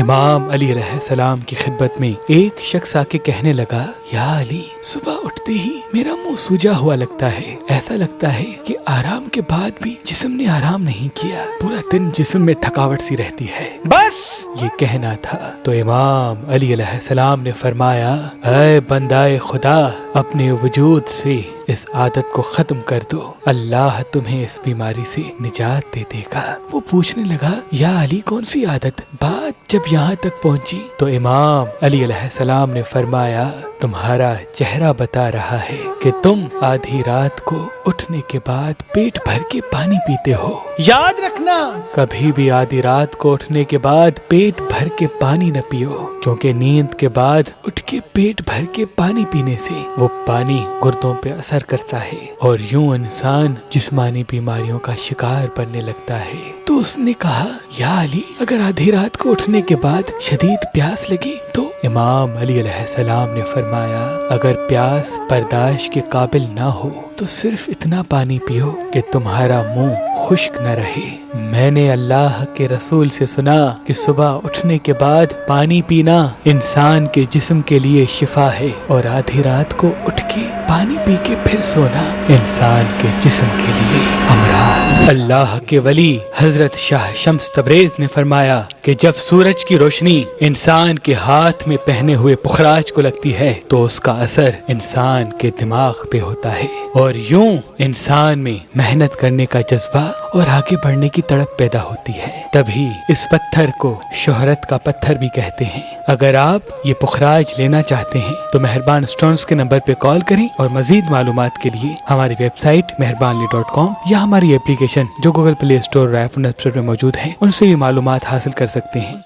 امام علی علیہ السلام کی خدمت میں ایک شخص آ کے کہنے لگا، یا علی، صبح اٹھتے ہی میرا منہ سوجا ہوا لگتا ہے، ایسا لگتا ہے کہ آرام کے بعد بھی جسم نے آرام نہیں کیا، پورا دن جسم میں تھکاوٹ سی رہتی ہے۔ بس یہ کہنا تھا تو امام علی علیہ السلام نے فرمایا، اے بندائے خدا، اپنے وجود سے اس عادت کو ختم کر دو، اللہ تمہیں اس بیماری سے نجات دے دے گا۔ وہ پوچھنے لگا، یا علی، کون سی عادت؟ بات جب یہاں تک پہنچی تو امام علی علیہ السلام نے فرمایا، تمہارا چہرہ بتا رہا ہے کہ تم آدھی رات کو اٹھنے کے بعد پیٹ بھر کے پانی پیتے ہو۔ یاد رکھنا، کبھی بھی آدھی رات کو اٹھنے کے بعد پیٹ بھر کے پانی نہ پیو، کیونکہ نیند کے بعد اٹھ کے پیٹ بھر کے پانی پینے سے وہ پانی گردوں پہ اثر کرتا ہے اور یوں انسان جسمانی بیماریوں کا شکار بننے لگتا ہے۔ تو اس نے کہا، یا علی، اگر آدھی رات کو اٹھنے کے بعد شدید پیاس لگی تو؟ امام علی علیہ السلام نے فرمایا، اگر پیاس برداشت کے قابل نہ ہو تو صرف اتنا پانی پیو کہ تمہارا منہ خشک نہ رہے۔ میں نے اللہ کے رسول سے سنا کہ صبح اٹھنے کے بعد پانی پینا انسان کے جسم کے لیے شفا ہے، اور آدھی رات کو اٹھ کے پانی پی کے پھر سونا انسان کے جسم کے لیے امراض۔ اللہ کے ولی حضرت شاہ شمس تبریز نے فرمایا کہ جب سورج کی روشنی انسان کے ہاتھ میں پہنے ہوئے پخراج کو لگتی ہے تو اس کا اثر انسان کے دماغ پہ ہوتا ہے، اور یوں انسان میں محنت کرنے کا جذبہ اور آگے بڑھنے کی تڑپ پیدا ہوتی ہے۔ تبھی اس پتھر کو شہرت کا پتھر بھی کہتے ہیں۔ اگر آپ یہ پخراج لینا چاہتے ہیں تو مہربان اسٹونز کے نمبر پہ کال کریں، اور مزید معلومات کے لیے ہماری ویب سائٹ meherbanli.com یا ہماری اپلیکیشن جو گوگل پلے اسٹور اور iPhone ایپ اسٹور میں موجود ہے ان سے بھی معلومات حاصل کر سکتے ہیں۔